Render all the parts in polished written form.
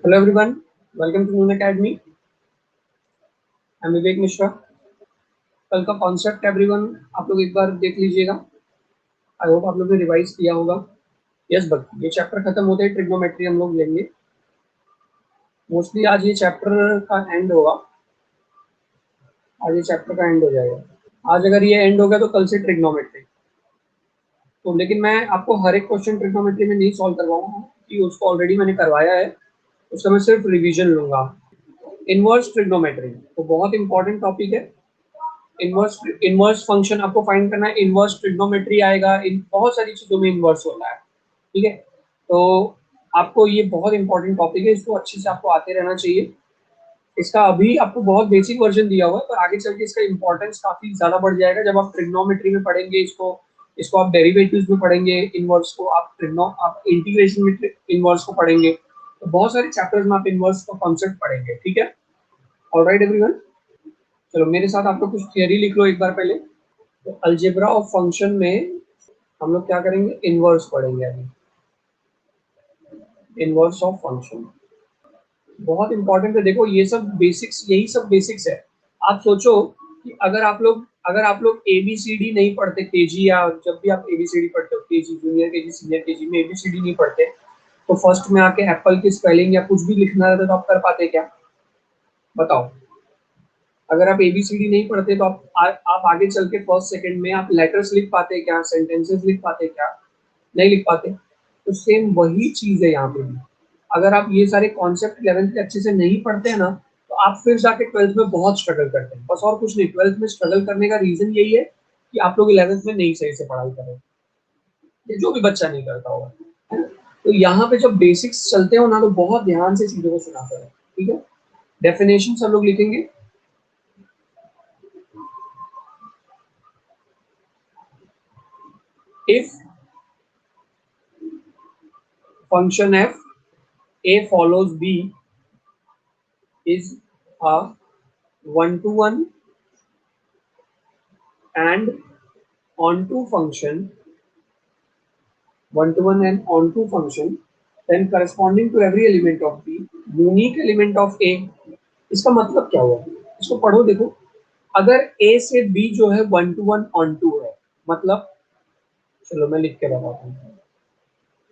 Hello everyone, welcome to Noon Academy. I am Vivek Mishra. कल का concept everyone आप लोग एक बार देख लीजिएगा। आई होप आप लोग ने रिवाइज किया होगा। यस बट ये चैप्टर खत्म होते ही ट्रिग्नोमेट्री हम लोग लेंगे। मोस्टली आज ये चैप्टर का एंड होगा। आज ये चैप्टर का एंड हो जाएगा। आज अगर ये एंड हो गया तो कल से ट्रिग्नोमेट्री। तो लेकिन मैं आपको हर एक क्वेश्चन ट्रिग्नोमेट्री में नहीं सॉल्व करवाऊंगा कि उसको ऑलरेडी मैंने करवाया है। उसका मैं सिर्फ रिविजन लूंगा। इनवर्स ट्रिग्नोमेट्री तो बहुत इंपॉर्टेंट टॉपिक है। इनवर्स फंक्शन आपको फाइंड करना है। इनवर्स ट्रिग्नोमेट्री आएगा। इन बहुत सारी चीजों में इनवर्स होता है। ठीक है, तो आपको ये बहुत इंपॉर्टेंट टॉपिक है। इसको अच्छे से आपको आते रहना चाहिए। इसका अभी आपको बहुत बेसिक वर्जन दिया हुआ है, पर आगे चल के इसका इंपॉर्टेंस काफी ज्यादा बढ़ जाएगा जब आप ट्रिग्नोमेट्री में पढ़ेंगे। इसको आप डेरिवेटिव्स में पढ़ेंगे। इनवर्स को आप इंटीग्रेशन में इनवर्स को पढ़ेंगे। तो बहुत सारे चैप्टर्स में आप इनवर्स का कॉन्सेप्ट पढ़ेंगे। ठीक है, ऑलराइट एवरीवन। चलो मेरे साथ आप लोग कुछ थियरी लिख लो एक बार पहले। तो अलजेब्रा ऑफ फंक्शन में हम लोग क्या करेंगे, इनवर्स पढ़ेंगे। अभी इनवर्स ऑफ फंक्शन बहुत इंपॉर्टेंट है। देखो ये सब बेसिक्स, यही सब बेसिक्स है। आप सोचो कि अगर आप लोग एबीसीडी नहीं पढ़ते केजी, या जब भी आप एबीसीडी पढ़ते हो KG, junior KG, senior KG में एबीसीडी नहीं पढ़ते, तो फर्स्ट में आके एप्पल की स्पेलिंग या कुछ भी लिखना रहता तो आप कर पाते क्या? बताओ। अगर आप एबीसीडी नहीं पढ़ते तो आप आगे चल के फर्स्ट सेकंड में आप लेटर्स लिख पाते क्या? सेंटेंसेस लिख पाते क्या? नहीं लिख पाते। तो सेम वही चीज है यहाँ पे भी। अगर आप ये सारे कॉन्सेप्ट 11th के अच्छे से नहीं पढ़ते हैं ना, तो आप फिर जाके 12th में बहुत स्ट्रगल करते हैं। बस और कुछ नहीं, 12th में स्ट्रगल करने का रीजन यही है कि आप लोग 11th में नहीं सही से पढ़ाई कर रहे हैं। ये जो भी बच्चा नहीं करता होगा, है ना? तो यहाँ पे जब बेसिक्स चलते हो ना, तो बहुत ध्यान से चीजों को सुना करें। ठीक है, डेफिनेशन सब लोग लिखेंगे। If function f a follows b is a one-to-one and onto function, one-to-one and onto function, then corresponding to every element of b, unique element of a। इसका मतलब क्या हुआ? इसको पढ़ो। देखो, अगर a से b जो है one to one onto है, मतलब चलो मैं लिख के बताता हूँ।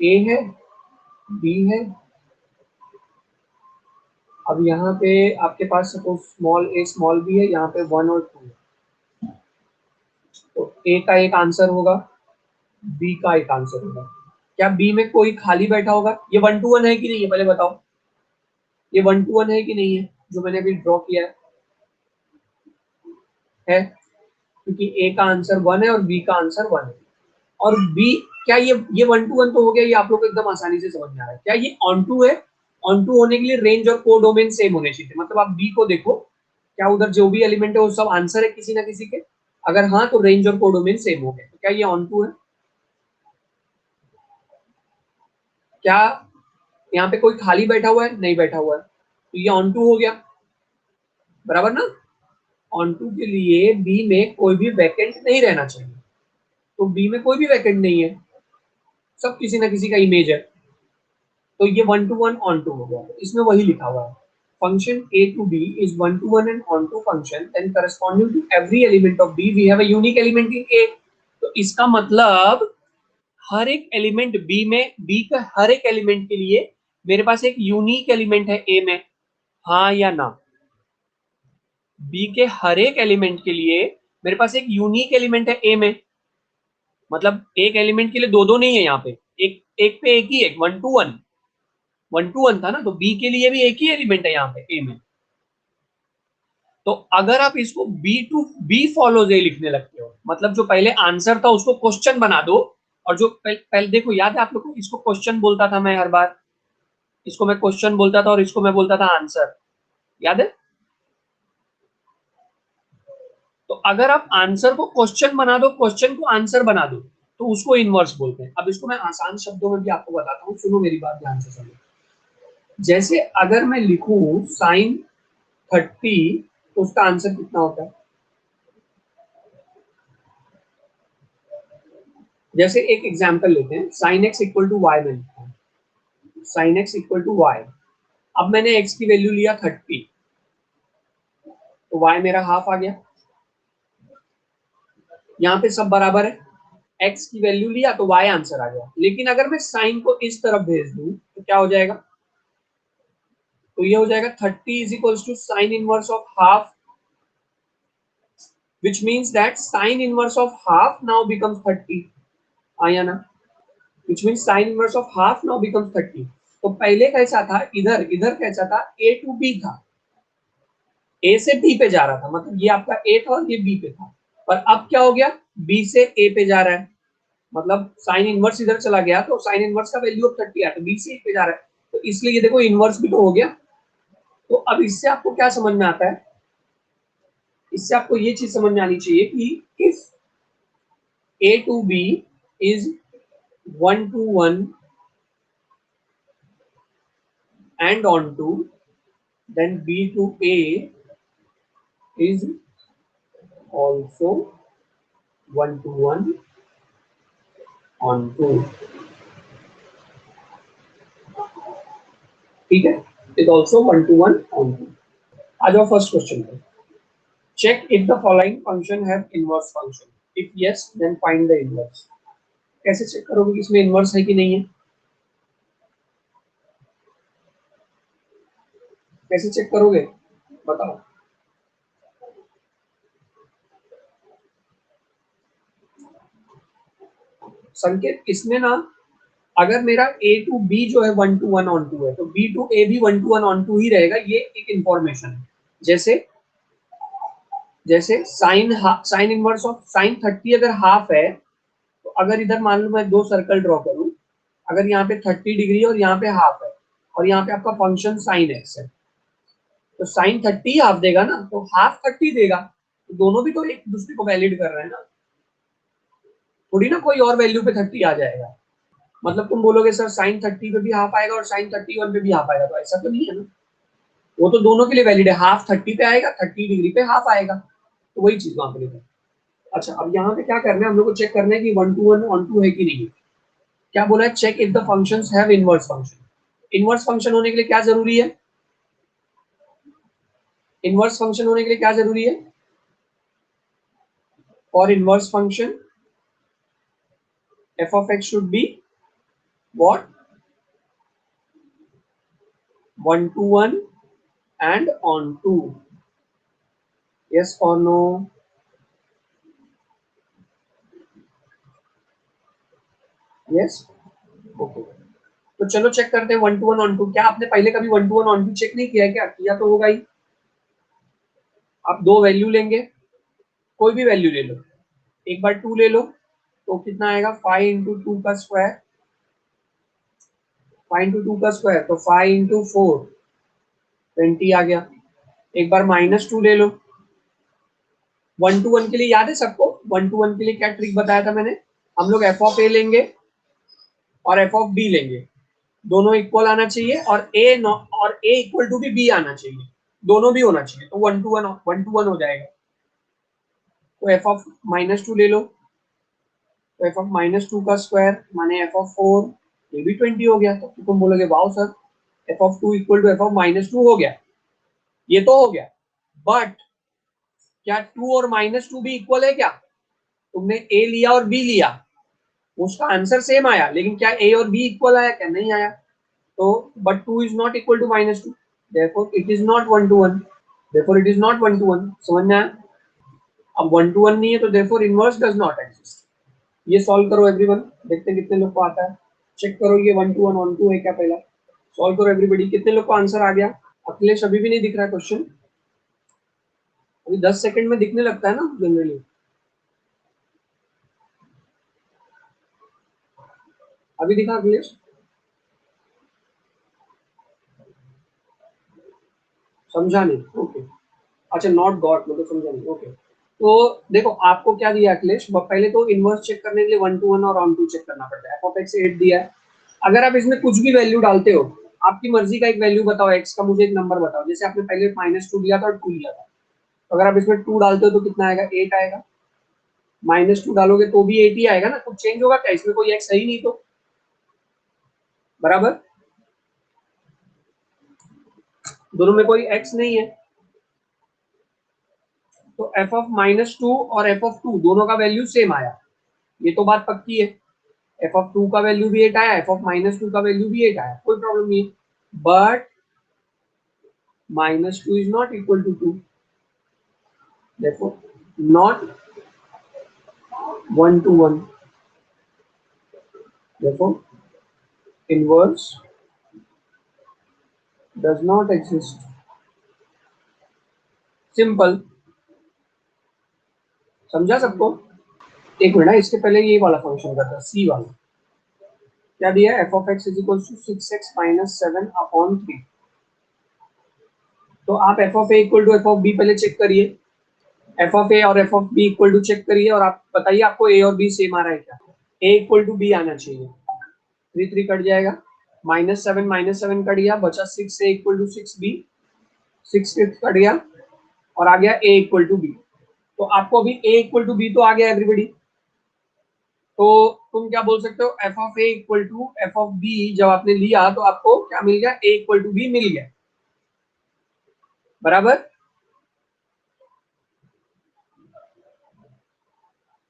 a है, b है। अब यहाँ पे आपके पास suppose small a small b है, यहाँ पे 1 और 2 है। तो ए का एक आंसर होगा, बी का एक आंसर होगा। क्या बी में कोई खाली बैठा होगा? ये वन टू वन है कि नहीं है, पहले बताओ। ये वन टू वन है कि नहीं है जो मैंने अभी ड्रॉ किया है? क्योंकि ए का आंसर 1 है और बी का आंसर 1 है। और बी, क्या ये वन टू वन तो हो गया, ये आप लोग को एकदम आसानी से समझ में आ रहा है। क्या ये ऑन टू है? ऑन टू होने के लिए रेंज और कोडोमेन सेम होने चाहिए। मतलब आप बी को देखो, क्या उधर जो भी एलिमेंट है वो सब आंसर है किसी ना किसी के? अगर हाँ, तो रेंज और कोडोमेन सेम हो गए। तो क्या ये ऑन टू है? क्या यहाँ पे कोई खाली बैठा हुआ है? नहीं बैठा हुआ है, तो ये ऑन टू हो गया, बराबर ना? ऑन टू के लिए बी में कोई भी वैकेंट नहीं रहना चाहिए। तो बी में कोई भी वैकेंट नहीं है, सब किसी ना किसी का इमेज है। तो ये one to one onto हो गया। तो इसमें वही लिखा हुआ है, function a to b is one to one and on to function, then corresponding to every element of b we have a unique element in a। तो इसका मतलब हर एक एलिमेंट बी में, बी का हर एक एलिमेंट के लिए मेरे पास एक यूनिक एलिमेंट है ए में, हाँ या ना? बी के हर एक एलिमेंट के लिए मेरे पास एक यूनिक एलिमेंट है ए में। मतलब एक एलिमेंट के लिए दो दो नहीं है यहाँ पे, एक एक पे एक ही है। One to one, one to one था ना, तो बी के लिए भी एक ही एलिमेंट है यहाँ पे ए में। तो अगर आप इसको बी टू बी फॉलोज ए लिखने लगते हो, मतलब जो पहले आंसर था उसको क्वेश्चन बना दो। और जो पहले देखो, याद है आप लोग को, इसको क्वेश्चन बोलता था मैं हर बार। इसको मैं क्वेश्चन बोलता था और इसको मैं बोलता था आंसर, याद है? तो अगर आप आंसर को क्वेश्चन बना दो, क्वेश्चन को आंसर बना दो, तो उसको इनवर्स बोलते हैं। अब इसको मैं आसान शब्दों में भी आपको बताता हूँ, सुनो मेरी बात ध्यान से सुनो। जैसे अगर मैं लिखूं साइन 30, तो उसका आंसर कितना होता है? जैसे एक एग्जाम्पल लेते हैं, sine x equal to y में लिखता है, sine x equal to y. अब मैंने x की वैल्यू लिया 30, तो y मेरा हाफ आ गया। यहाँ पे सब बराबर है, x की वैल्यू लिया तो y आंसर आ गया। लेकिन अगर मैं साइन को इस तरफ भेज दूं तो क्या हो जाएगा, तो ये हो जाएगा 30 is equals to sine inverse of half, which means that sin inverse of half now becomes 30, आया ना, which means sin inverse of half now becomes 30। तो पहले कैसा था, इधर इधर कैसा था, a to b था, a से b पे जा रहा था, मतलब ये आपका a था और ये b पे था। पर अब क्या हो गया, b से a पे जा रहा है, मतलब साइन इनवर्स इधर चला गया तो साइन इनवर्स का वैल्यू अब 30 आया, तो b से a पे जा रहा है, तो इसलिए ये देखो इनवर्स भी तो हो गया। तो अब इससे आपको क्या समझ में आता है, इससे आपको ये चीज समझ में आनी चाहिए कि if a to b is 1 to 1 and onto, then b to a is also 1 to 1 onto, ठीक है, is also 1 to 1 onto। आ जाओ फर्स्ट क्वेश्चन पे, check if the following function have inverse function, if yes then find the inverse. कैसे check करोगे कि इसमें inverse है कि नहीं है, कैसे चेक करोगे बताओ। संकेत इसमें ना, अगर मेरा a टू b जो है 1 to 1 on 2 है, तो b टू a भी 1 to 1 on 2 ही रहेगा, ये एक इंफॉर्मेशन है। जैसे जैसे साइन इनवर्स ऑफ साइन 30 अगर हाफ है, तो अगर इधर मान लो मैं दो सर्कल ड्रॉ करूं, अगर यहाँ पे 30 डिग्री और यहाँ पे हाफ है, और यहाँ पे आपका फंक्शन साइन एक्स है, तो साइन 30 हाफ देगा ना, तो हाफ 30 देगा, तो दोनों भी तो एक दूसरे को वैलिड कर रहे हैं ना, थोड़ी ना कोई और वैल्यू पे 30 आ जाएगा। मतलब तुम बोलोगे सर साइन 30 पे भी हाफ आएगा और साइन 31 पे भी हाफ आएगा, तो ऐसा तो नहीं है ना, वो तो दोनों के लिए वैलिड है, हाफ 30 पे आएगा, 30 डिग्री पे हाफ आएगा, तो वही चीज वहां पे लिखा है। अच्छा, अब यहाँ पे क्या करना है, हम लोग को चेक करना है कि 1 to 1 on 2 है कि नहीं। क्या बोला है, check if the functions have inverse function. Inverse function होने के लिए क्या जरूरी है, इनवर्स फंक्शन होने के लिए क्या जरूरी है, for inverse function f of x should be what, 1 to 1 and on 2, yes or no। yes, okay, तो चलो चेक करते हैं 1 to 1 on 2। क्या आपने पहले कभी 1 to 1 on 2 चेक नहीं किया है, क्या किया तो होगा ही। आप दो वैल्यू लेंगे, कोई भी वैल्यू ले लो, एक बार 2 ले लो, तो कितना आएगा 5 इंटू 2 का स्क्वायर, 5 इंटू 2 का स्क्वायर, तो 5 इंटू 4 20 आ गया। एक बार -2 ले लो, 1 to 1 के लिए याद है सबको, 1 to 1 के लिए क्या ट्रिक बताया था मैंने, हम लोग f of a लेंगे और f of b लेंगे, दोनों इक्वल आना चाहिए, और a इक्वल टू भी b आना चाहिए, दोनों भी होना चाहिए, तो 1 to 1 हो जाएगा। तो f of -2 ले लो, तो f of -2 का स्क्वायर माने f of 4, ये भी 20 हो गया। तो तुम बोलोगे wow sir, f of 2 equal to f of -2 हो गया, ये तो हो गया, बट क्या 2 और -2 भी इक्वल है क्या, तुमने a लिया और b लिया, उसका आंसर सेम आया, लेकिन क्या a और b इक्वल आया, क्या नहीं आया। तो but 2 is not equal to -2, therefore it is not 1 to 1, therefore it is not 1 to 1। समझ में आया। अब 1 to 1 नहीं है, तो therefore inverse does not exist। ये सॉल्व करो एवरीवन, देखते हैं कितने लोग को आता है, चेक करो ये 1 to 1 on 2 है क्या, पहला सॉल्व करो एवरीबॉडी, कितने लोग को आंसर आ गया। अखिलेश अभी भी नहीं दिख रहा क्वेश्चन, अभी 10 सेकंड में दिखने लगता है ना जनरली। अभी दिखा अखिलेश, समझा नहीं, ओके, अच्छा नॉट गॉट, मतलब समझा नहीं, ओके। तो देखो आपको क्या दिया अखिलेश, पहले तो इनवर्स चेक करने के लिए 1 to 1 और ऑन 2 चेक करना पड़ता है। f of x 8 दिया है, अगर आप इसमें कुछ भी वैल्यू डालते हो, आपकी मर्जी का एक वैल्यू बताओ, x का मुझे एक नंबर बताओ, जैसे आपने पहले -2 दिया था और 2 लिया था, तो अगर आप इसमें 2 डालते हो तो कितना आएगा, 8 आएगा, -2 डालोगे तो भी 8 ही आएगा ना, कुछ चेंज होगा क्या, इसमें कोई x है ही नहीं, तो बराबर। दोनों में कोई x नहीं है, तो f ऑफ -2 और f ऑफ 2 दोनों का वैल्यू सेम आया, ये तो बात पक्की है। f ऑफ 2 का वैल्यू भी 8 आया, f ऑफ -2 का वैल्यू भी 8 आया, कोई प्रॉब्लम नहीं है। But -2 is not equal to 2, देखो नॉट 1 to 1, देखो inverse does not exist. Simple, समझा सबको? एक मिनट, इसके पहले ये वाला फंक्शन करता, सी वाला क्या दिया है, f of x is equal to 6x minus 7 upon 3। तो आप f of a equal to f of b पहले चेक करिए, f ऑफ a और f of b equal to check करिए, और आप बताइए आपको a और b सेम आ रहा है क्या। a इक्वल टू b आना चाहिए, 3 3 कट जाएगा, -7 कट गया, बचा 6 a equal to 6b, 6 cut गया और आ गया a इक्वल टू b। तो आपको अभी a इक्वल टू b तो आ गया एवरीबॉडी, तो तुम क्या बोल सकते हो, f of a equal to f of b जब आपने लिया तो आपको क्या मिल गया, a इक्वल टू b मिल गया, बराबर।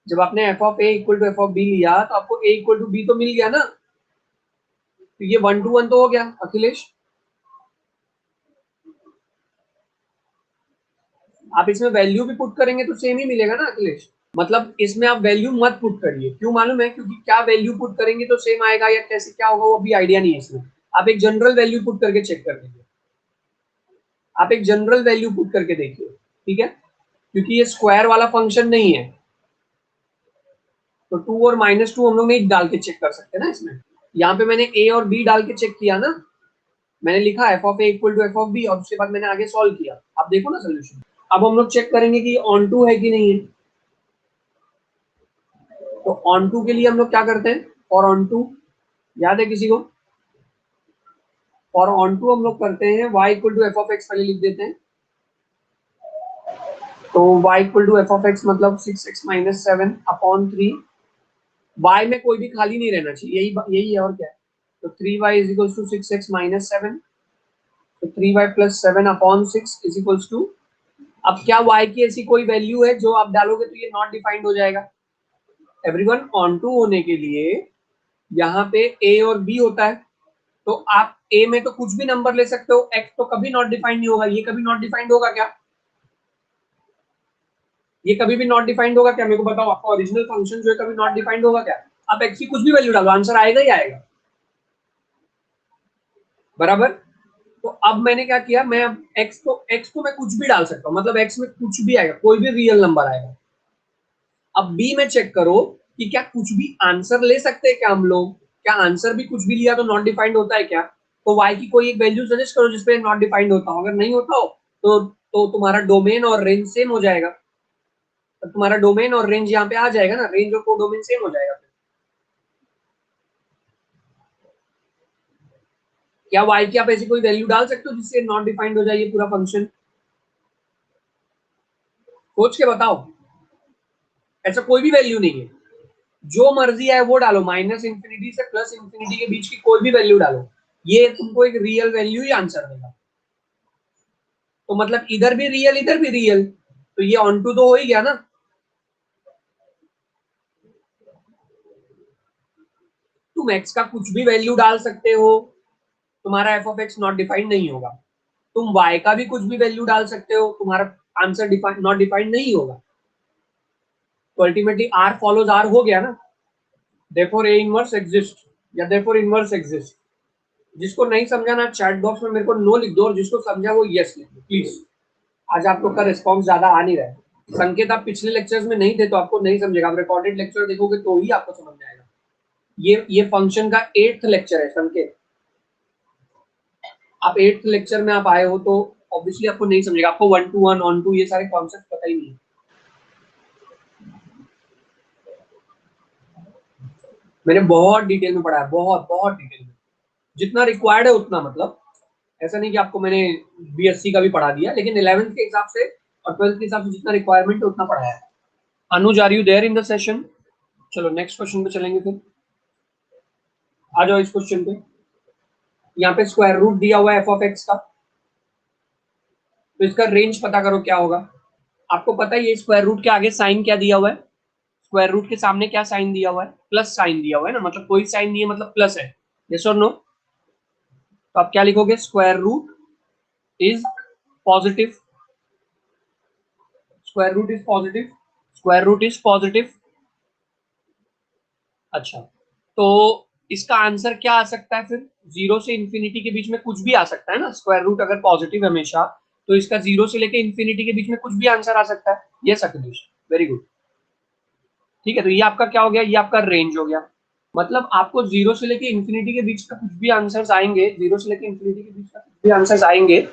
जब आपने f of a equal to f of b लिया तो आपको a इक्वल टू b तो मिल गया ना, तो ये 1 to 1 तो हो गया अखिलेश। आप इसमें वैल्यू भी पुट करेंगे तो सेम ही मिलेगा ना अखिलेश, मतलब इसमें आप वैल्यू मत पुट करिए, क्यों मालूम है, क्योंकि क्या वैल्यू पुट करेंगे तो सेम आएगा या कैसे क्या होगा वो भी आइडिया नहीं है इसमें। आप एक जनरल वैल्यू पुट करके चेक कर लीजिए, आप एक जनरल वैल्यू पुट करके देखिए, ठीक है, क्योंकि ये स्क्वायर वाला फंक्शन नहीं है, तो 2 और -2 हम लोग नहीं डाल के चेक कर सकते ना इसमें। यहाँ पे मैंने a और b डाल के चेक किया ना, मैंने लिखा f of a equal to f of b और उसके बाद मैंने आगे सॉल्व किया, आप देखो ना सोल्यूशन। अब हम लोग चेक करेंगे कि ऑन टू है कि नहीं है, तो ऑन टू के लिए हम लोग क्या करते हैं, फॉर ऑन टू याद है किसी को, फॉर ऑन टू हम लोग करते हैं y equal to f of x पहले लिख देते हैं, तो y equal to f of x मतलब 6x माइनस 7 अपॉन 3, y में कोई भी खाली नहीं रहना चाहिए, यही यही है और क्या है, तो 3y is equal to 6x minus 7, तो 3y plus 7 upon 6 is equal to, अब क्या y की ऐसी कोई वैल्यू है जो आप डालोगे तो ये नॉट डिफाइंड हो जाएगा। एवरीवन, ऑन टू होने के लिए यहाँ पे a और b होता है, तो आप a में तो कुछ भी नंबर ले सकते हो, x तो कभी नॉट डिफाइंड नहीं होगा, ये कभी नॉट डिफाइंड होगा क्या, ये कभी भी नॉट डिफाइंड होगा क्या, मेरे को बताओ, आपका ओरिजिनल फंक्शन जो है कभी नॉट डिफाइंड होगा क्या। आप x की कुछ भी वैल्यू डालो, आंसर आएगा ही आएगा, बराबर। तो अब मैंने क्या किया, मैं अब x को मैं कुछ भी डाल सकता हूँ, मतलब x में कुछ भी आएगा, कोई भी रियल नंबर आएगा। अब b में चेक करो कि क्या कुछ भी आंसर ले सकते हैं क्या हम लोग, क्या आंसर भी कुछ भी लिया तो नॉट डिफाइंड होता है क्या, तो y की कोई एक वैल्यू सजेस्ट करो जिसपे नॉट डिफाइंड होता हो, अगर नहीं होता हो तो तुम्हारा डोमेन और रेंज सेम हो जाएगा, तो तुम्हारा डोमेन और रेंज यहाँ पे आ जाएगा ना, रेंज और कोडोमेन सेम हो जाएगा। क्या y की आप ऐसी कोई वैल्यू डाल सकते हो जिससे नॉट डिफाइंड हो जाए ये पूरा फंक्शन, सोच के बताओ, ऐसा कोई भी वैल्यू नहीं है, जो मर्जी है वो डालो, माइनस इंफिनिटी से प्लस इंफिनिटी के बीच की कोई भी वैल्यू डालो, ये तुमको एक रियल वैल्यू ही आंसर देगा, तो मतलब इधर भी रियल इधर भी रियल, तो ये ऑन टू तो हो ही गया ना। तुम x का कुछ भी वैल्यू डाल सकते हो, तुम्हारा f of x not defined नहीं होगा, तुम y का भी कुछ भी वैल्यू डाल सकते हो, तुम्हारा आंसर नॉट डिफाइंड नहीं होगा, तो अल्टीमेटली r फॉलोज r हो गया ना, देयरफॉर a इनवर्स एग्जिस्ट या देयरफॉर इनवर्स एग्जिस्ट। जिसको नहीं समझा ना चैट बॉक्स में मेरे को नो लिख दो, और जिसको समझा वो यस लिख दो प्लीज, आज आप लोग का रिस्पॉन्स ज्यादा आ नहीं रहा है। संकेत आप पिछले लेक्चर्स में नहीं थे तो आपको नहीं समझेगा, आप रिकॉर्डेड लेक्चर देखोगे तो ही आपको समझ में आएगा। ये फंक्शन का 8th लेक्चर है संकेत, आप 8th लेक्चर में आप आए हो तो ऑब्वियसली आपको नहीं समझेगा, आपको 1 to 1 ऑन टू ये सारे कॉन्सेप्ट पता ही नहीं है। मैंने बहुत डिटेल में पढ़ा है, बहुत बहुत डिटेल में, जितना रिक्वायर्ड है उतना, मतलब ऐसा नहीं कि आपको मैंने बीएससी का भी पढ़ा दिया, लेकिन 11th के हिसाब से और 12th के हिसाब से जितना रिक्वायरमेंट है उतना पढ़ाया है। Anuj, are you there in the session? चलो नेक्स्ट क्वेश्चन पे चलेंगे, फिर आ जाओ इस क्वेश्चन पे। यहाँ पे स्क्वायर रूट दिया हुआ है एफ ऑफ एक्स का, तो इसका रेंज पता करो क्या होगा। आपको पता है ये स्क्वायर रूट के आगे साइन क्या दिया हुआ है, स्क्वायर रूट के सामने क्या साइन दिया हुआ है, प्लस साइन दिया हुआ है ना, मतलब कोई साइन नहीं है मतलब प्लस है, यस और नो। तो आप क्या लिखोगे, square root is positive, square root is positive, square root is positive. अच्छा, तो इसका आंसर क्या आ सकता है फिर, जीरो से इंफिनिटी के बीच में कुछ भी आ सकता है ना, स्क्वायर रूट अगर पॉजिटिव हमेशा, तो इसका जीरो से लेके इंफिनिटी के बीच में कुछ भी आंसर आ सकता है। Yes Akhilesh, very good. ठीक है, तो ये आपका क्या हो गया, ये आपका रेंज हो गया। मतलब आपको जीरो से लेके इंफिनिटी के बीच का कुछ भी आंसर्स आएंगे, जीरो से लेके इंफिनिटी के बीच का कुछ भी आंसर्स आएंगे,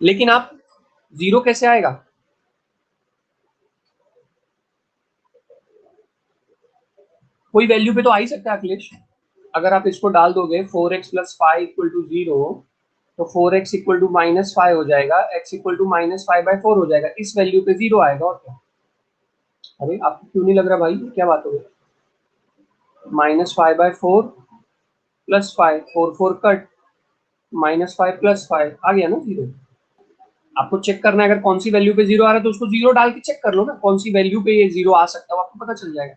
लेकिन आप जीरो कैसे आएगा, कोई वैल्यू पे तो आ ही सकता है अखिलेश। अगर आप इसको डाल दोगे 4x plus five equal to zero, तो 4x equal to minus five हो जाएगा, x equal to minus five by four हो जाएगा, इस वैल्यू पे जीरो आएगा और क्या। अरे आपको क्यों नहीं लग रहा भाई, क्या बात हो गई, minus five by four plus five, four four cut, minus five plus five आ गया ना जीरो। आपको चेक करना है अगर कौन सी वैल्यू पे जीरो आ रहा है तो उसको जीरो डाल के चेक कर लो ना, कौन सी वैल्यू पे ये जीरो आ सकता है, आपको पता चल जाएगा।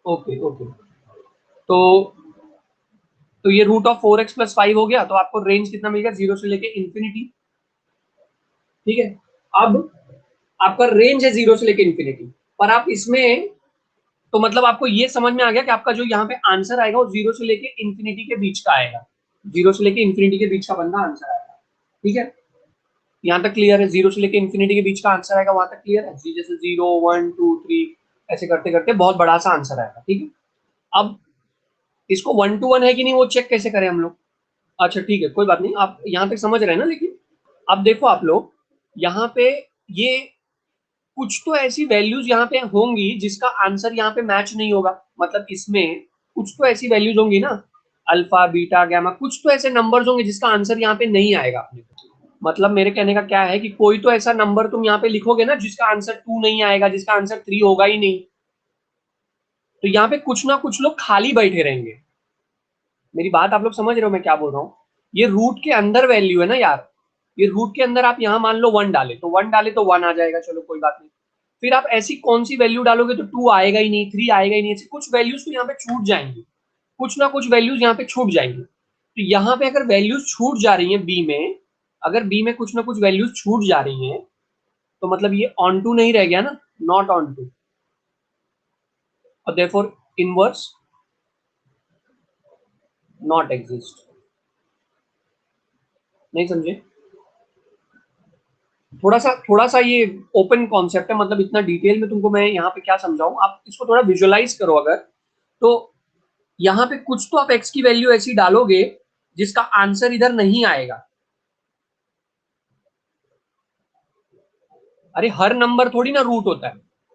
ओके ओके, तो ये root of 4x plus five हो गया, तो आपको रेंज कितना मिल गया, जीरो से लेके इंफिनिटी। ठीक है, अब आपका रेंज है जीरो से लेके इंफिनिटी, पर आप इसमें, तो मतलब आपको ये समझ में आ गया कि आपका जो यहाँ पे आंसर आएगा वो जीरो से लेके इंफिनिटी के बीच का आएगा, जीरो से लेके इंफिनिटी के बीच का बंदा आंसर आएगा। ठीक है, यहाँ तक क्लियर है, जीरो से लेके इंफिनिटी के बीच का आंसर आएगा, वहां तक क्लियर है जी, जैसे जीरो वन टू थ्री ऐसे करते करते बहुत बड़ा सा आंसर आएगा। ठीक है, अब इसको वन टू वन है कि नहीं वो चेक कैसे करें हम लोग। अच्छा ठीक है, कोई बात नहीं, आप यहाँ तक समझ रहे हैं ना, लेकिन अब देखो आप लोग यहाँ पे, ये कुछ तो ऐसी वैल्यूज यहाँ पे होंगी जिसका आंसर यहाँ पे मैच नहीं होगा, मतलब इसमें कुछ तो ऐसी वैल्यूज होंगी ना, अल्फा बीटा गैमा, कुछ तो ऐसे नंबर्स होंगे जिसका आंसर यहाँ पे नहीं आएगा अपने को। मतलब मेरे कहने का क्या है कि कोई तो ऐसा नंबर तुम यहाँ पे लिखोगे ना जिसका आंसर टू नहीं आएगा, जिसका आंसर थ्री होगा ही नहीं, तो यहाँ पे कुछ ना कुछ लोग खाली बैठे रहेंगे। मेरी बात आप लोग समझ रहे हो मैं क्या बोल रहा हूँ, ये रूट के अंदर वैल्यू है ना यार, ये रूट के अंदर आप यहाँ मान लो वन डाले तो वन डाले तो वन आ जाएगा, चलो कोई बात नहीं। फिर आप ऐसी कौन सी वैल्यू डालोगे तो टू आएगा ही नहीं, थ्री आएगा ही नहीं, ऐसे कुछ वैल्यूज तो यहाँ पे छूट जाएंगी, कुछ ना कुछ वैल्यूज यहाँ पे छूट जाएंगी। तो यहाँ पे अगर वैल्यूज छूट जा रही है बी में, अगर बी में कुछ ना कुछ वैल्यूज छूट जा रही हैं, तो मतलब ये ऑन टू नहीं रह गया ना, नॉट ऑन टू, और देयरफॉर इनवर्स नॉट एग्जिस्ट। नहीं समझे, थोड़ा सा ये ओपन कॉन्सेप्ट है, मतलब इतना डिटेल में तुमको मैं यहाँ पे क्या समझाऊं, आप इसको थोड़ा विजुअलाइज करो अगर, तो यहाँ पे कुछ तो आप एक्स की वैल्यू ऐसी डालोगे जिसका आंसर इधर नहीं आएगा। अरे हर नंबर थोड़ी ना रूट होता है,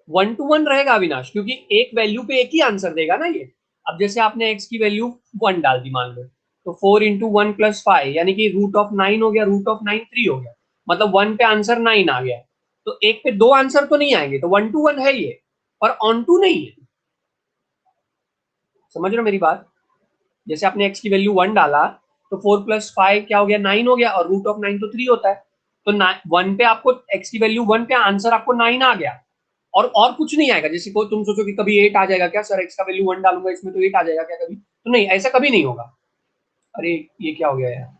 वन टू वन रहेगा अविनाश, क्योंकि एक वैल्यू पे एक ही आंसर देगा ना ये। अब जैसे आपने एक्स की वैल्यू वन डाल दी मान लो, तो four into one plus five यानी कि रूट ऑफ नाइन हो गया, रूट ऑफ नाइन थ्री हो गया, मतलब वन पे आंसर नाइन आ गया, तो एक पे दो आंसर तो नहीं आएंगे, तो वन टू वन है ये, पर ऑन टू नहीं है। समझ रहे हो मेरी बात, जैसे आपने एक्स की वैल्यू वन डाला, तो फोर प्लस फाइव क्या हो गया, नाइन हो गया, और रूट ऑफ नाइन तो थ्री होता है, तो वन पे आपको एक्स की वैल्यू वन पे आंसर आपको नाइन आ गया, और कुछ नहीं आएगा। जैसे को तुम सोचो कि कभी एट आ जाएगा क्या, सर एक्स का वैल्यू वन डालूंगा इसमें तो एट आ जाएगा क्या कभी, तो नहीं, ऐसा कभी नहीं होगा। अरे ये क्या हो गया यार,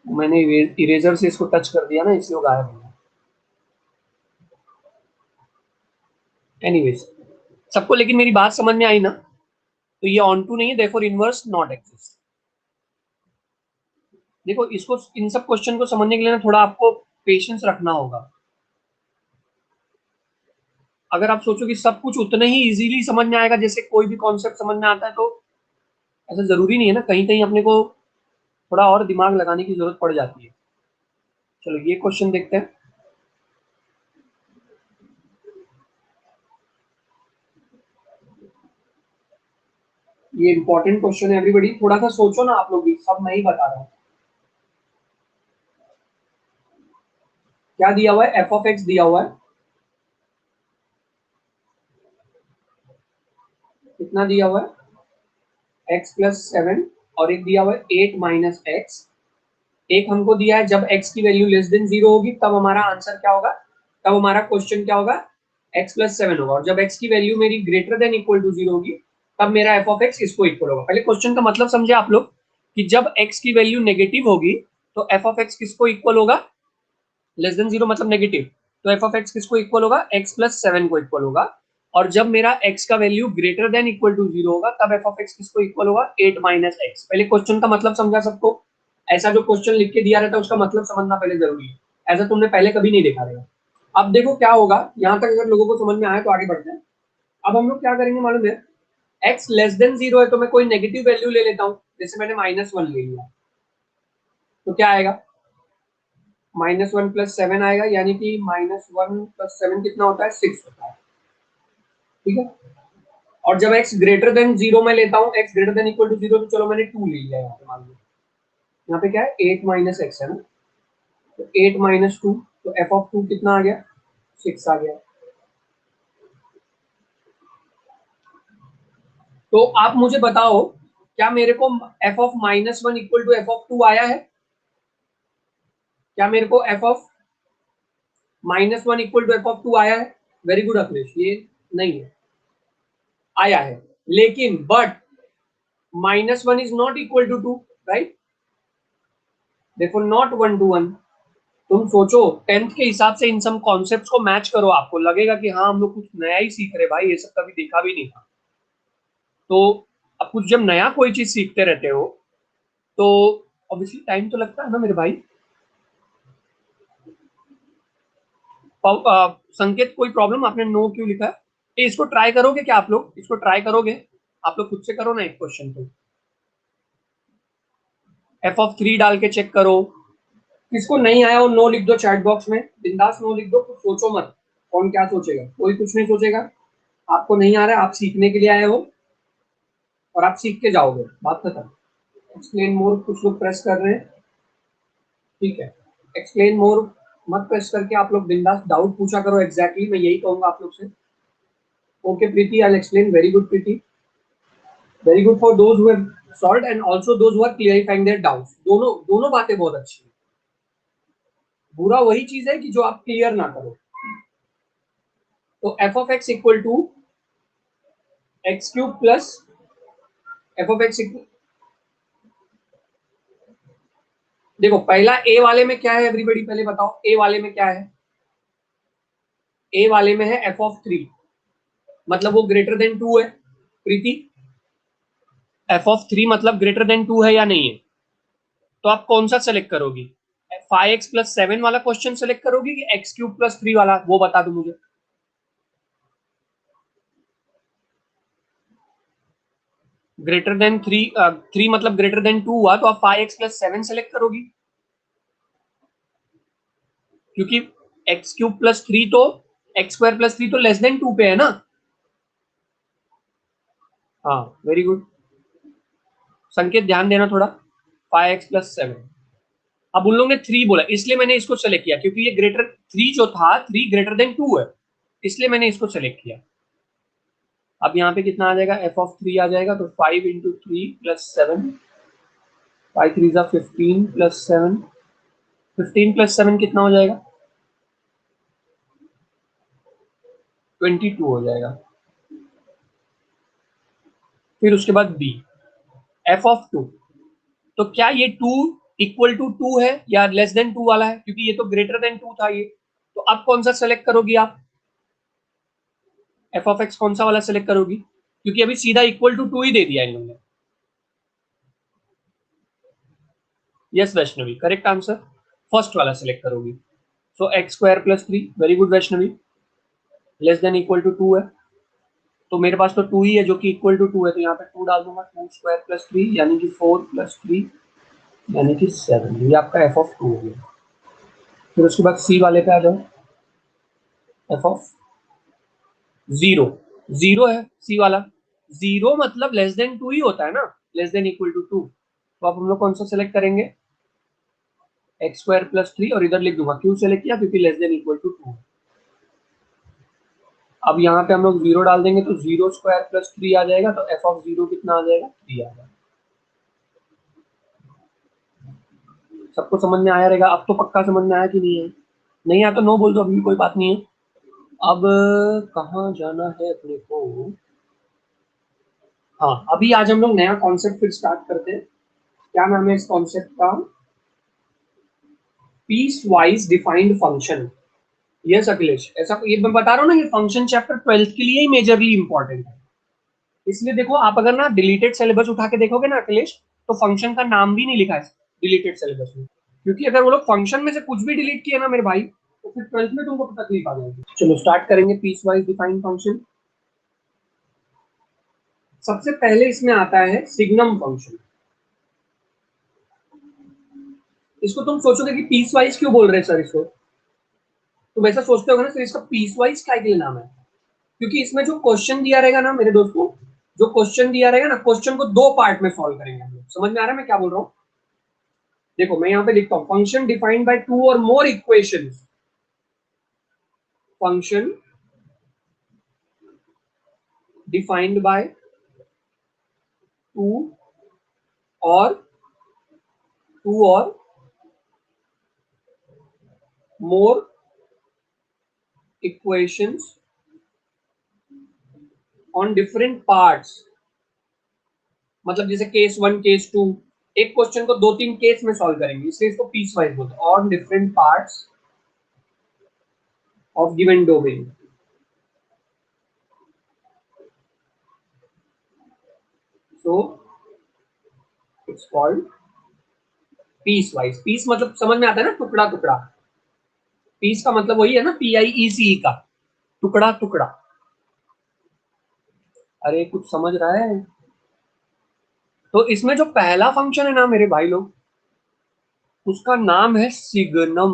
मैंने इरेजर से इसको टच कर दिया ना, इसलिए वो गायब हो गया। एनीवेज, सबको लेकिन मेरी बात समझ में आई ना, तो ये ऑन टू नहीं है, देयरफॉर इनवर्स नॉट एग्जिस्ट। देखो इसको, इन सब क्वेश्चन को समझने के लिए ना थोड़ा आपको पेशेंस रखना होगा। अगर आप सोचो कि सब कुछ उतना ही इजीली समझ में आएगा जैसे कोई भी कॉन्सेप्ट समझ में आता है, तो ऐसा जरूरी नहीं है ना, कहीं कहीं अपने को थोड़ा और दिमाग लगाने की जरूरत पड़ जाती है। चलो ये क्वेश्चन देखते हैं। ये इंपॉर्टेंट क्वेश्चन है एवरीबॉडी, थोड़ा सा सोचो ना आप लोग भी, सब मैं ही बता रहा हूँ। क्या दिया हुआ है, एफ ऑफ एक्स दिया हुआ है, कितना दिया हुआ है, एक्स प्लस सेवन और एक दिया हुआ है 8 माइनस एक्स। एक हमको दिया है जब x की वैल्यू लेस देन 0 होगी तब हमारा आंसर क्या होगा, तब हमारा क्वेश्चन क्या होगा, x प्लस 7 होगा। और जब x की वैल्यू मेरी ग्रेटर देन इक्वल टू 0 होगी तब मेरा f ऑफ x इसको इक्वल होगा। पहले क्वेश्चन का मतलब समझे आप लोग कि जब x की वैल्यू नेगेटिव होगी तो f ऑफ x किसको इक्वल होगा, लेस देन 0 मतलब नेगेटिव, तो f ऑफ x किसको इक्वल होगा, x प्लस 7 को इक्वल होगा। और जब मेरा x का value greater than equal to 0 होगा तब f ऑफ x किसको इक्वल होगा, 8 माइनस एक्स। पहले क्वेश्चन का मतलब समझा सबको, ऐसा जो क्वेश्चन लिख के दिया रहता है उसका मतलब समझना पहले जरूरी है, ऐसा तुमने पहले कभी नहीं देखा रहेगा। अब देखो क्या होगा, यहाँ तक अगर लोगों को समझ में आए तो आगे बढ़ते हैं। अब हम लोग क्या करेंगे मालूम है, x लेस देन 0 है तो मैं कोई नेगेटिव वैल्यू ले लेता हूँ, जैसे मैंने -1 ले लिया, तो क्या आएगा, -1 प्लस 7 आएगा, यानी कि -1 प्लस 7 कितना होता है, 6 होता है। ठीक है। और जब x ग्रेटर देन 0 में लेता हूँ, x greater than equal to 0, तो चलो मैंने 2 ले लिया यहाँ पे, मान लो यहाँ पे क्या है 8 माइनस एक्स है ना, तो 8 माइनस 2, तो f ऑफ 2 कितना आ गया, 6 आ गया। तो आप मुझे बताओ क्या मेरे को f of -1 equal to f of 2 आया है, क्या मेरे को f of -1 equal to f of 2 आया है, वेरी गुड अखिलेश, ये नहीं है, आया है, लेकिन but -1 is not equal to 2, right, देखो नॉट 1 to 1। तुम सोचो 10th के हिसाब से इन सब कॉन्सेप्ट्स को मैच करो, आपको लगेगा कि हाँ हम लोग कुछ नया ही सीख रहे भाई, ये सब कभी देखा भी नहीं था। तो अब कुछ जब नया कोई चीज सीखते रहते हो तो ऑब्वियसली टाइम तो लगता है ना मेरे भाई। संकेत कोई प्रॉब्लम, आपने नो क्यों लिखा है, इसको ट्राई करोगे क्या आप लोग, इसको ट्राई करोगे आप लोग, खुद से करो ना एक क्वेश्चन को, f ऑफ 3 डाल के चेक करो। किसको नहीं आया वो नो लिख दो चैट बॉक्स में, बिंदास नो लिख दो, कुछ सोचो मत, कौन क्या सोचेगा, कोई कुछ नहीं सोचेगा। आपको नहीं आ रहा है, आप सीखने के लिए आए हो और आप सीख के जाओगे, बात खत्म। एक्सप्लेन मोर कुछ लोग प्रेस कर रहे हैं, ठीक है, एक्सप्लेन मोर मत प्रेस करके आप लोग बिंदास डाउट पूछा करो, एग्जैक्टली मैं यही कहूंगा आप लोग से। Okay Preeti, I will explain, very good Preeti, very good for those who have solved and also those who are clarifying their doubts, दोनों दोनों बातें बहुत अच्छी है। बुरा वही चीज है कि जो आप क्लियर ना करो। तो f of x equal to x cube plus f of x, देखो पहला ए वाले में क्या है एवरीबॉडी, पहले बताओ ए वाले में क्या है, ए वाले में है एफ ऑफ 3, मतलब वो ग्रेटर देन 2 है। प्रीति, एफ ऑफ 3 मतलब ग्रेटर देन 2 है या नहीं है, तो आप कौन सा सेलेक्ट करोगी, 5x प्लस 7 वाला क्वेश्चन सेलेक्ट करोगी कि एक्स क्यूब प्लस 3 वाला, वो बता दो मुझे। ग्रेटर देन 3 मतलब ग्रेटर देन 2 हुआ तो आप 5x प्लस 7 सेलेक्ट करोगी, क्योंकि एक्स क्यूब प्लस 3 तो एक्स स्क्वायर प्लस 3 तो लेस देन 2 पे है ना। हाँ वेरी गुड संकेत, ध्यान देना थोड़ा, 5x प्लस 7, अब उन लोगों ने 3 बोला इसलिए मैंने इसको सेलेक्ट किया, क्योंकि ये ग्रेटर 3 जो था 3 ग्रेटर देन 2 है, इसलिए मैंने इसको सेलेक्ट किया। अब यहाँ पे कितना आ जाएगा, एफ ऑफ 3 आ जाएगा, तो 5 इंटू 3 प्लस 7, 5 3 जा 15 प्लस 7, 15 प्लस 7 कितना हो जाएगा, 22 हो जाएगा। फिर उसके बाद बी, एफ ऑफ 2, तो क्या ये 2 इक्वल टू 2 है या लेस देन 2 वाला है, क्योंकि ये तो ग्रेटर देन 2 था ये, तो अब कौन सा सेलेक्ट करोगी आप, एफ ऑफ एक्स कौन सा वाला सेलेक्ट करोगी, क्योंकि अभी सीधा इक्वल टू 2 ही दे दिया इन लोगों ने। Yes Vaishnavi, correct answer, first वाला सेलेक्ट करोगी। So x square plus 3, very good Vaishnavi, less than equal to 2 है, तो मेरे पास तो 2 ही है जो कि इक्वल टू 2 है, तो यहाँ पे 2 डाल दूंगा, 2 स्क्वायर प्लस 3 यानी कि 4 प्लस 3 यानी कि 7, ये आपका एफ ऑफ 2 हो गया। फिर उसके बाद सी वाले पे आ जाओ, एफ ऑफ 0, 0 है सी वाला, 0 मतलब लेस देन 2 ही होता है ना, लेस देन इक्वल टू 2, तो आप हम लोग कौन सा सेलेक्ट करेंगे, एक्स स्क्वायर प्लस 3, और इधर लिख दूंगा क्यों सेलेक्ट किया, क्योंकि लेस देन इक्वल टू 2। अब यहाँ पे हम लोग 0 डाल देंगे तो 0 स्क्वायर प्लस 3 आ जाएगा, तो एफ ऑफ 0 कितना आ जाएगा, 3 आ जाएगा। सबको समझ में आया रहेगा? अब तो पक्का समझ में आया कि नहीं है? नहीं आया तो नो बोल दो, अभी भी कोई बात नहीं है। अब कहाँ जाना है अपने को? हाँ, अभी आज हम लोग नया कॉन्सेप्ट फिर स्टार्ट करते हैं। क्या नाम है इस कॉन्सेप्ट का? Piece wise defined function. Yes Akhilesh, ऐसा ये मैं बता रहा हूँ ना, ये फंक्शन चैप्टर 12th के लिए ही मेजरली इंपॉर्टेंट है। इसलिए देखो, आप अगर ना डिलीटेड सिलेबस उठा के देखोगे ना अखिलेश, तो फंक्शन का नाम भी नहीं लिखा है डिलीटेड सिलेबस में। क्योंकि अगर वो लोग फंक्शन में से कुछ भी डिलीट किया ना मेरे भाई, तो फिर 12th में तुमको तकलीफ आ जाएगी। चलो स्टार्ट करेंगे पीस वाइज डिफाइंड फंक्शन। सबसे पहले इसमें आता है सिग्नम फंक्शन। इसको तुम सोचोगे कि पीस वाइज क्यों बोल रहे हैं सर इसको, तो वैसा सोचते होगे ना सर, इसका पीस वाइज क्या के लिए नाम है? क्योंकि इसमें जो क्वेश्चन दिया रहेगा ना मेरे दोस्तों, जो क्वेश्चन दिया रहेगा ना, क्वेश्चन को दो पार्ट में सॉल्व करेंगे हम लोग। समझ में आ रहा है मैं क्या बोल रहा हूँ? देखो मैं यहाँ पे लिखता हूँ, function defined by two or more equations. Function defined by two or more equations on different parts. मतलब जैसे केस वन केस टू, एक क्वेश्चन को दो तीन केस में सॉल्व करेंगे, इसलिए इसको पीस वाइज बोलते हैं। On different parts of given domain, so it's called piece wise. Piece मतलब समझ में आता है ना, टुकड़ा टुकड़ा। पीस का मतलब वही है ना, PIECE का, टुकड़ा टुकड़ा। अरे कुछ समझ रहा है? तो इसमें जो पहला फंक्शन है ना मेरे भाई लोग, उसका नाम है सिग्नम।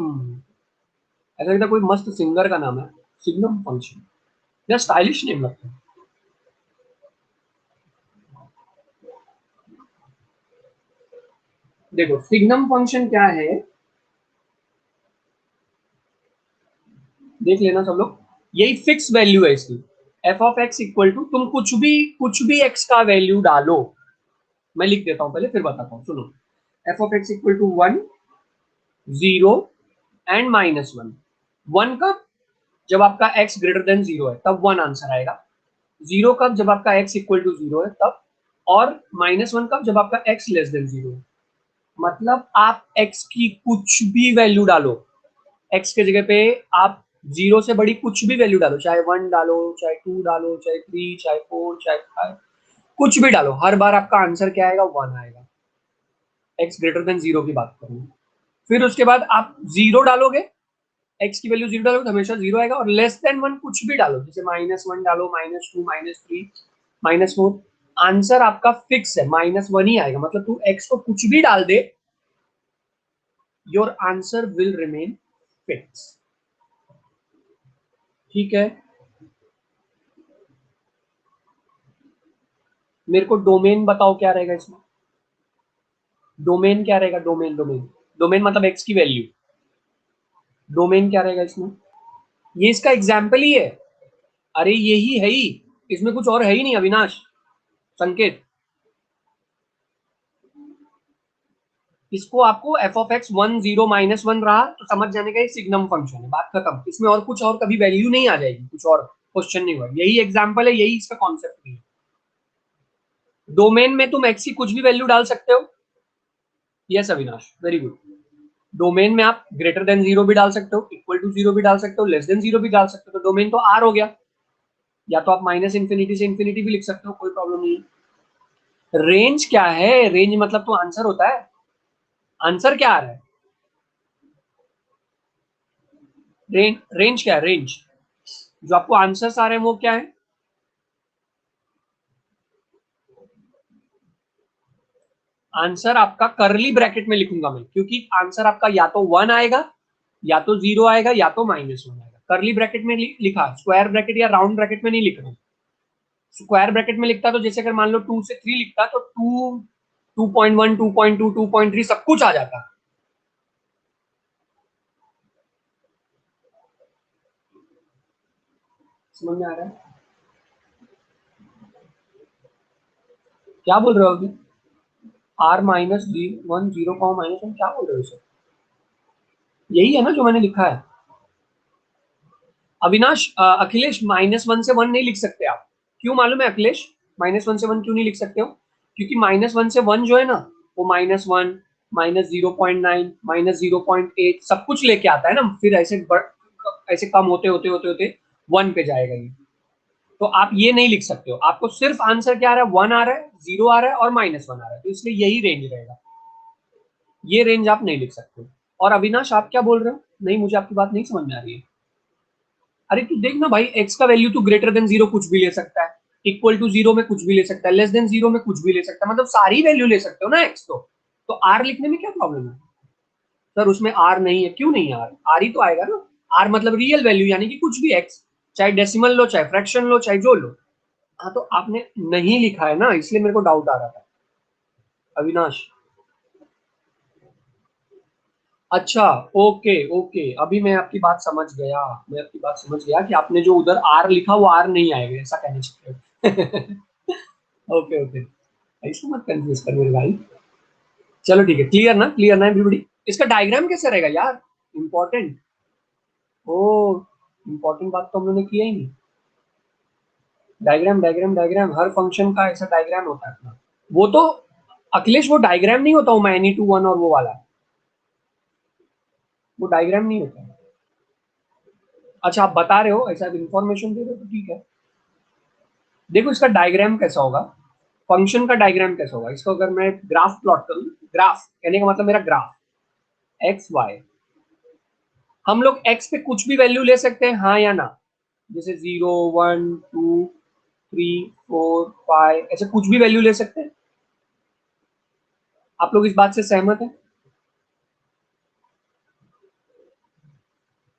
ऐसा लगता कोई मस्त सिंगर का नाम है, सिग्नम फंक्शन। या स्टाइलिश नेम लगता है। देखो सिग्नम फंक्शन क्या है, देख लेना सब लोग। यही फिक्स वैल्यू है इसकी। F of x equal to, तुम कुछ भी एक्स का वैल्यू डालो। मैं लिख देता हूं पहले फिर बताता हूँ, सुनो। F of x equal to 1, 0 and -1। 1 कब? जब आपका x ग्रेटर देन 0 है, तब 1 आंसर आएगा। 0 कब? जब आपका x इक्वल टू 0 है तब। और -1 कब? जब आपका x लेस देन 0 है। मतलब आप x की कुछ भी वैल्यू डालो, x के जगह पे आप 0 से बड़ी कुछ भी वैल्यू डालो, चाहे 1 डालो, चाहे 2 डालो, चाहे 3, चाहे 4, चाहे 5, कुछ भी डालो, हर बार आपका आंसर क्या आएगा? 1 आएगा। x ग्रेटर देन 0 की बात करूँ। फिर उसके बाद आप 0 डालोगे, x की वैल्यू 0 डालोगे तो हमेशा 0 आएगा। और लेस देन 1 कुछ भी डालो, जैसे -1 डालो, -2, -3, -4, आंसर आपका फिक्स है, -1 ही आएगा। मतलब तू x को कुछ भी डाल दे, your answer will remain fix. ठीक है? मेरे को डोमेन बताओ क्या रहेगा इसमें। डोमेन क्या रहेगा? डोमेन डोमेन डोमेन मतलब x की वैल्यू। डोमेन क्या रहेगा इसमें? ये इसका एग्जाम्पल ही है। अरे यही है ही, इसमें कुछ और है ही नहीं अविनाश, संकेत। इसको आपको एफ ऑफ एक्स 1, 0, -1 रहा तो समझ जाने का ये सिग्नम फंक्शन है, बात खत्म। इसमें और कुछ और कभी वैल्यू नहीं आ जाएगी, कुछ और क्वेश्चन नहीं हुआ। यही एग्जाम्पल है, यही इसका कॉन्सेप्ट भी है। डोमेन में तुम एक्स की कुछ भी वैल्यू डाल सकते हो। Yes Avinash, very good. Domain में आप ग्रेटर देन 0 भी डाल सकते हो, इक्वल टू 0 भी डाल सकते हो, लेस देन 0 भी डाल सकते हो। तो डोमेन तो आर हो गया। या तो आप -इंफिनिटी से इंफिनिटी भी लिख सकते हो, कोई प्रॉब्लम नहीं है। रेंज क्या है? रेंज मतलब तो आंसर होता है। आंसर क्या आ रहा है? रेंज क्या है? रेंज जो आपको आंसर्स आ रहे हैं वो क्या है? आंसर आपका करली ब्रैकेट में लिखूंगा मैं, क्योंकि आंसर आपका या तो 1 आएगा, या तो 0 आएगा, या तो -1 आएगा। करली ब्रैकेट में लिखा, स्क्वायर ब्रैकेट या राउंड ब्रैकेट में नहीं लिख रहा हूं। स्क्वायर ब्रैकेट में लिखता तो जैसे अगर मान लो 2 से 3 लिखता तो 2, 2.1, 2.2, 2.3 सब कुछ आ जाता। समझ में आ रहा है? क्या बोल रहे हो अभी? R -1, 0, क्या बोल रहे हो सर? यही है ना जो मैंने लिखा है। अविनाश, अखिलेश -1 से 1 नहीं लिख सकते आप। क्यों मालूम है अखिलेश? -1 से 1 क्यों नहीं लिख सकते हो? क्योंकि -1 से 1 जो है ना, वो -1, -0.9, -0.8 सब कुछ लेके आता है ना, फिर ऐसे कम होते होते होते होते 1 पे जाएगा ये। तो आप ये नहीं लिख सकते हो, आपको सिर्फ आंसर क्या आ रहा है, 1 आ रहा है, 0 आ रहा है और -1 आ रहा है, तो इसलिए यही रेंज रहेगा। ये रेंज आप नहीं लिख सकते। और अविनाश आप क्या बोल रहे हो? नहीं, मुझे आपकी बात नहीं समझ में आ रही है। अरे तू देख ना भाई, एक्स का वैल्यू तू ग्रेटर देन 0 कुछ भी ले सकता है, इक्वल टू 0 में कुछ भी ले सकता है, लेस देन 0 में कुछ भी ले सकता है, मतलब सारी वैल्यू ले सकते हो ना एक्स। तो आर लिखने में क्या प्रॉब्लम है? सर उसमें आर नहीं है। क्यों नहीं है? आर आर ही तो आएगा ना। आर मतलब रियल वैल्यू, यानी कि कुछ भी एक्स, चाहे डेसिमल लो, चाहे फ्रैक्शन लो, चाहे जो लो। हाँ, तो आपने नहीं लिखा है ना, इसलिए मेरे को डाउट आ रहा था अविनाश। अच्छा, ओके ओके, अभी मैं आपकी बात समझ गया। मैं आपकी बात समझ गया कि आपने जो उधर आर लिखा वो आर नहीं आएगा, ऐसा कहना चाहिए। ओके ओके, ऐसे मत कंफ्यूज कर मेरे भाई। चलो ठीक है, क्लियर ना एवरीबॉडी? इसका डायग्राम कैसे रहेगा यार? इंपॉर्टेंट। ओ, इंपॉर्टेंट बात तो हम लोगों ने किया ही नहीं। डायग्राम डायग्राम डायग्राम, हर फंक्शन का ऐसा डायग्राम होता है अपना। वो तो अखिलेश, वो डायग्राम नहीं होता, वो मैनी टू वन और वो वाला, वो डायग्राम नहीं होता। अच्छा, आप बता रहे हो, ऐसा इन्फॉर्मेशन दे रहे हो तो ठीक है। देखो इसका डायग्राम कैसा होगा, फंक्शन का डायग्राम कैसा होगा, इसको अगर मैं ग्राफ प्लॉट करूं, ग्राफ कहने का मतलब मेरा ग्राफ एक्स वाई, हम लोग एक्स पे कुछ भी वैल्यू ले सकते हैं, हाँ या ना? जैसे 0, 1, 2, 3, 4, 5, ऐसे कुछ भी वैल्यू ले सकते हैं। आप लोग इस बात से सहमत हैं?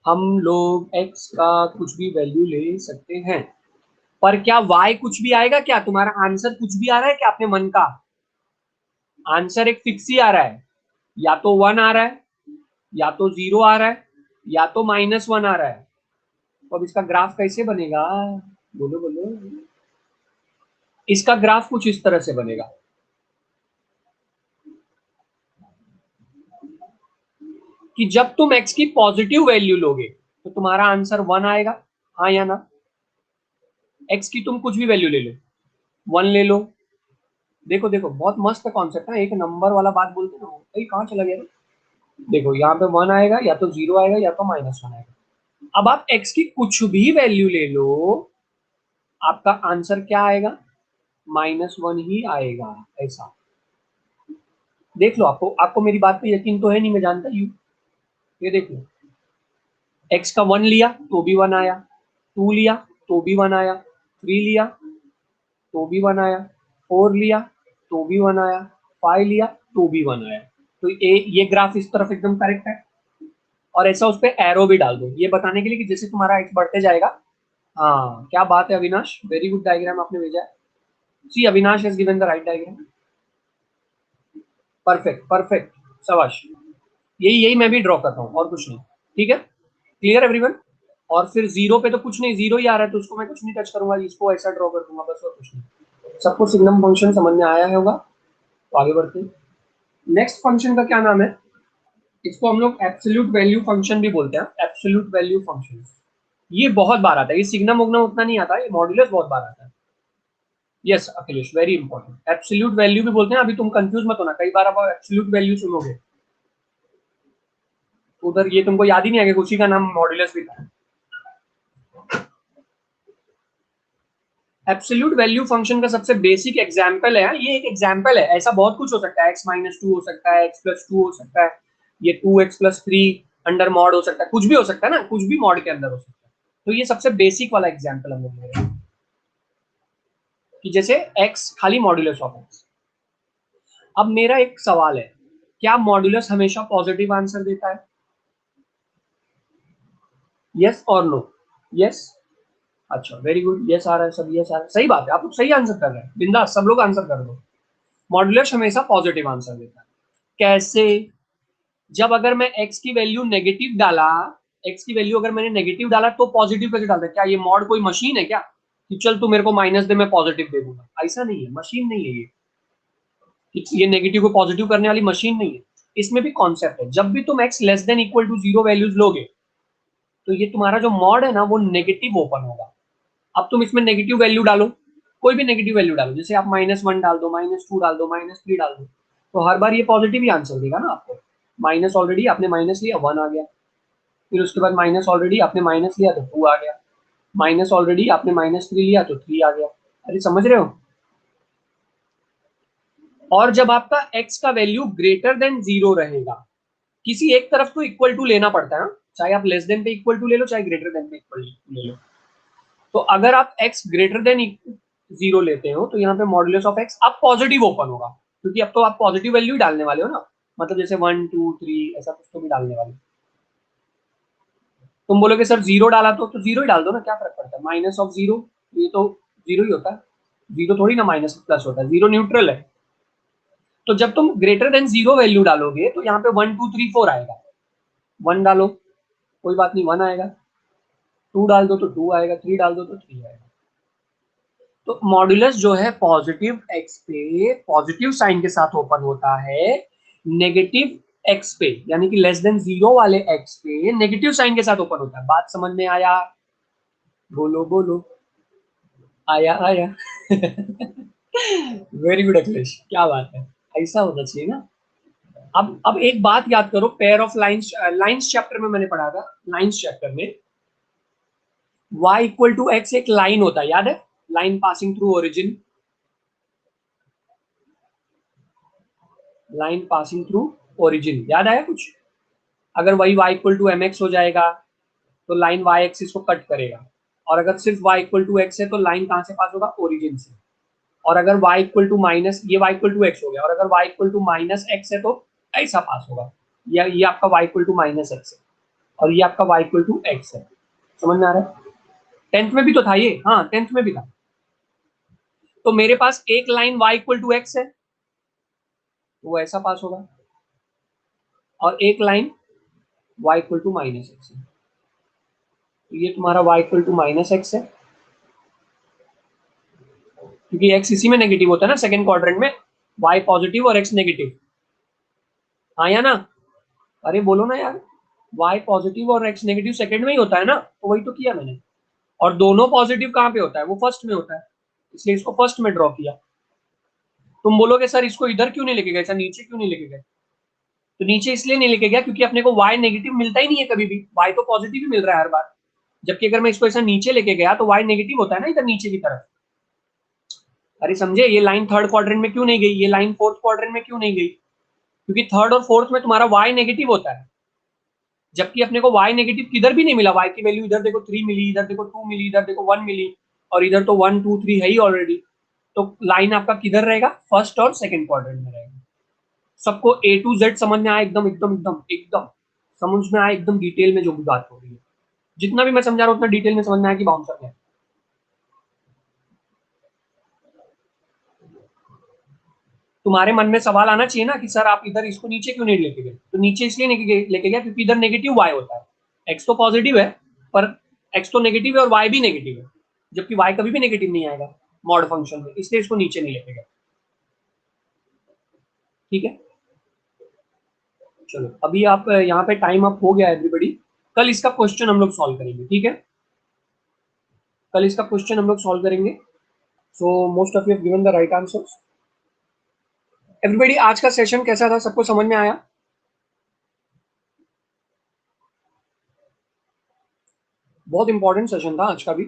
हम लोग एक्स का कुछ भी वैल्यू ले सकते हैं, पर क्या वाई कुछ भी आएगा? क्या तुम्हारा आंसर कुछ भी आ रहा है क्या अपने मन का? आंसर एक फिक्स ही आ रहा है, या तो 1 आ रहा है, या तो 0 आ रहा है, या तो -1 आ रहा है। तो अब इसका ग्राफ कैसे बनेगा? बोलो बोलो। इसका ग्राफ कुछ इस तरह से बनेगा कि जब तुम x की पॉजिटिव वैल्यू लोगे तो तुम्हारा आंसर 1 आएगा, हाँ या ना? x की तुम कुछ भी वैल्यू ले लो, 1 ले लो। देखो देखो, बहुत मस्त कॉन्सेप्ट है, एक नंबर वाला बात बोलते ना, कहाँ चला गया? देखो यहाँ पे 1 आएगा, या तो 0 आएगा, या तो -1 आएगा। अब आप x की कुछ भी वैल्यू ले लो, आपका आंसर क्या आएगा? -1 ही आएगा। ऐसा देख लो, आपको आपको मेरी बात पे यकीन तो है नहीं, मैं जानता ही हूँ। ये देख लो, x का 1 लिया तो भी 1 आया, 2 लिया तो भी 1 आया, 3 लिया तो भी 1 आया, 4 लिया तो भी 1 आया, 5 लिया तो भी 1 आया। तो ये ग्राफ इस तरफ एकदम करेक्ट है। और ऐसा उस पर एरो भी डाल दो, ये बताने के लिए कि जैसे तुम्हारा एक्स बढ़ते जाएगा। हाँ, क्या बात है अविनाश, वेरी गुड डायग्राम आपने भेजा है। See Avinash has given the right diagram. Perfect perfect, शाबाश। यही यही मैं भी ड्रॉ करता हूँ, और कुछ नहीं। ठीक है, क्लियर एवरीवन? और फिर 0 पे तो कुछ नहीं, 0 ही आ रहा है, तो उसको मैं कुछ नहीं टच करूंगा, इसको ऐसा ड्रॉ कर दूंगा बस, और कुछ नहीं। सबको सिग्नम फंक्शन समझ में आया होगा, तो आगे बढ़ते हैं। नेक्स्ट फंक्शन का क्या नाम है? इसको हम लोग एब्सोल्यूट वैल्यू फंक्शन भी बोलते हैं, एब्सोल्यूट वैल्यू फंक्शन। ये बहुत बार आता है, ये सिग्नम उग्नम उतना नहीं आता, ये मॉड्यूलस बहुत बार आता है। Yes Akhilesh, very important, absolute value भी बोलते हैं। अभी तुम कंफ्यूज मत होना, कई बार आप एब्सोल्यूट वैल्यू सुनोगे तो उधर ये तुमको याद ही नहीं आएगा, उसी का नाम मॉड्यूलस भी था। एब्सोल्यूट वैल्यू फंक्शन का सबसे बेसिक एग्जांपल है, ये एक एग्जांपल है, ऐसा बहुत कुछ हो सकता है, x-2 हो सकता है, x+2 हो सकता है, ये 2x+3 अंडर मॉड हो सकता है, कुछ भी हो सकता है ना, कुछ भी मॉड के अंदर हो सकता है। तो ये सबसे बेसिक वाला एग्जांपल हम लोग ले रहे हैं कि जैसे x खाली मॉड्यूलस ऑफ x। अब मेरा एक सवाल है, क्या मॉड्यूलस हमेशा पॉजिटिव आंसर देता है? यस और नो? यस। अच्छा, वेरी गुड, यस आ रहा है, सब यस आ रहा है, सही बात है, आप लोग सही आंसर कर रहे हैं, बिंदास सब लोग आंसर कर दो। मॉड्यूलस हमेशा पॉजिटिव आंसर देता है। कैसे? जब अगर मैं x की वैल्यू नेगेटिव डाला, x की वैल्यू अगर मैंने नेगेटिव डाला तो पॉजिटिव कैसे डालता है? क्या ये मॉड कोई मशीन है क्या कि चल तू मेरे को माइनस दे, मैं पॉजिटिव दे दूंगा? ऐसा नहीं है, मशीन नहीं है ये, कि ये नेगेटिव को पॉजिटिव करने वाली मशीन नहीं है। इसमें भी कॉन्सेप्ट है, जब भी तुम x less than equal to 0 values लोगे तो ये तुम्हारा जो मॉड है ना वो नेगेटिव ओपन होगा। अब तुम इसमें नेगेटिव वैल्यू डालो, कोई भी नेगेटिव वैल्यू डालो, जैसे आप -1 डाल दो, -2 डाल दो, -3 डाल दो, तो हर बार ये पॉजिटिव ही आंसर देगा ना आपको। माइनस ऑलरेडी आपने माइनस लिया 1 आ गया, फिर उसके बाद माइनस ऑलरेडी आपने माइनस लिया तो 2 आ गया, माइनस ऑलरेडी आपने -3 लिया तो 3 आ गया। अरे समझ रहे हो। और जब आपका x का वैल्यू ग्रेटर देन 0 रहेगा, किसी एक तरफ तो इक्वल टू लेना पड़ता है ना, चाहे आप लेस देन पे इक्वल टू ले लो चाहे ग्रेटर देन पे इक्वल टू ले लो। तो अगर आप x ग्रेटर देन 0 लेते हो तो यहाँ पे मॉडुलस ऑफ x अब पॉजिटिव ओपन होगा, क्योंकि अब तो आप पॉजिटिव वैल्यू ही डालने वाले हो ना, मतलब जैसे 1 2 3 ऐसा कुछ तो भी डालने वाले। तुम बोलोगे सर 0 डाला तो 0 ही डाल दो ना, क्या फर्क पड़ता है, माइनस ऑफ 0 ये तो 0 ही होता है, 0 थोड़ी ना माइनस प्लस होता है, 0 न्यूट्रल है। तो जब तुम ग्रेटर देन 0 वैल्यू डालोगे तो यहाँ पे 1 2 3 4 आएगा, 1 डालो कोई बात नहीं 1 आएगा, 2 डाल दो तो 2 आएगा, 3 डाल दो तो 3 आएगा। तो मॉड्यूलस जो है पॉजिटिव x पे पॉजिटिव साइन के साथ ओपन होता है, नेगेटिव x पे यानी कि लेस देन 0 वाले x पे नेगेटिव साइन के साथ ओपन होता है। बात समझ में आया? बोलो बोलो, आया आया। वेरी गुड अखिलेश, क्या बात है, ऐसा होना चाहिए ना। अब एक बात याद करो, pair of lines, lines chapter में मैंने पढ़ा था, लाइंस चैप्टर में y इक्वल टू x एक लाइन होता है, याद है, line passing through origin, line passing through origin, याद आया कुछ? अगर वही y equal to m x हो जाएगा तो लाइन y एक्सिस को कट करेगा, और अगर सिर्फ y इक्वल टू एक्स है तो लाइन कहां से पास होगा, ओरिजिन से। और अगर y इक्वल टू माइनस, ये y इक्वल टू एक्स हो गया, और अगर y equal to minus x है तो ऐसा पास होगा, या ये आपका y equal to minus x है, और ये आपका y इक्वल टू एक्स है। समझ में आ रहा है? 10th में भी तो था ये, हाँ 10th में भी था। तो मेरे पास एक line y equal to x है तो वो ऐसा पास होगा, और एक line y equal to minus x है, तो ये तुम्हारा y equal to minus x है, क्योंकि x इसी में नेगेटिव होता है ना, सेकंड क्वाड्रेंट में y पॉजिटिव और x नेगेटिव, हाँ या ना? अरे बोलो ना यार, y पॉजिटिव और x नेगेटिव सेकंड में ही होता है ना, तो वही तो किया मैंने। और दोनों पॉजिटिव कहाँ पे होता है, वो फर्स्ट में होता है, इसलिए इसको फर्स्ट में ड्रॉ किया। तुम बोलोगे सर इसको इधर क्यों नहीं लेके गए, सर नीचे क्यों नहीं लेके गए? तो नीचे इसलिए नहीं लेके गया क्योंकि अपने को y नेगेटिव मिलता ही नहीं है कभी भी, y तो पॉजिटिव ही मिल रहा है हर बार, जबकि अगर मैं इसको ऐसा नीचे लेके गया तो y नेगेटिव होता है ना इधर नीचे की तरफ। अरे समझे, ये लाइन थर्ड क्वाड्रेंट में क्यों नहीं गई, ये लाइन फोर्थ क्वाड्रेंट में क्यों नहीं गई, क्योंकि थर्ड और फोर्थ में तुम्हारा y नेगेटिव होता है, जबकि अपने को y नेगेटिव किधर भी नहीं मिला, y की वैल्यू इधर देखो 3 मिली, इधर देखो 2 मिली, इधर देखो 1 मिली, और इधर तो 1 2 3 है ही ऑलरेडी। तो लाइन आपका किधर रहेगा, फर्स्ट और सेकंड क्वाड्रेंट में रहेगा। सबको A to Z समझ में आया, एकदम एकदम एकदम एकदम समझ में आया, एकदम डिटेल में जो भी बात हो रही है, जितना भी मैं समझा रहा हूँ उतना डिटेल में समझ में आया कि बाउंसर है। तुम्हारे मन में सवाल आना चाहिए ना कि सर आप इधर इसको नीचे क्यों नहीं लेके गए, तो नीचे इसलिए लेके गया क्योंकि इधर नेगेटिव y होता है, x तो पॉजिटिव है पर x तो नेगेटिव है और y भी नेगेटिव है, जबकि y कभी भी नेगेटिव नहीं आएगा मॉड फंक्शन में, इसलिए इसको नीचे नहीं लेके गए। ठीक है, चलो अभी आप यहाँ पे टाइम अप हो गया एवरीबडी, कल इसका क्वेश्चन हम लोग सॉल्व करेंगे, ठीक है, कल इसका क्वेश्चन हम लोग सॉल्व करेंगे। So most of you have given the right answers. Everybody आज का सेशन कैसा था, सबको समझ में आया? बहुत इंपॉर्टेंट सेशन था आज का भी,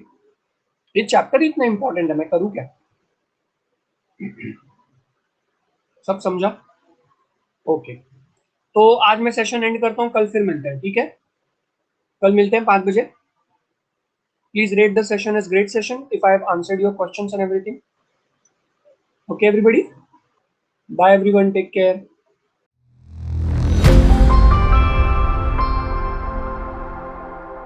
ये चैप्टर ही इतना इंपॉर्टेंट है, मैं करूँ क्या? सब समझा? ओके, तो आज मैं सेशन एंड करता हूँ, कल फिर मिलते हैं, ठीक है, कल मिलते हैं 5 बजे। Please rate the session as great session if I have answered your questions and everything. Okay everybody, bye everyone, take care.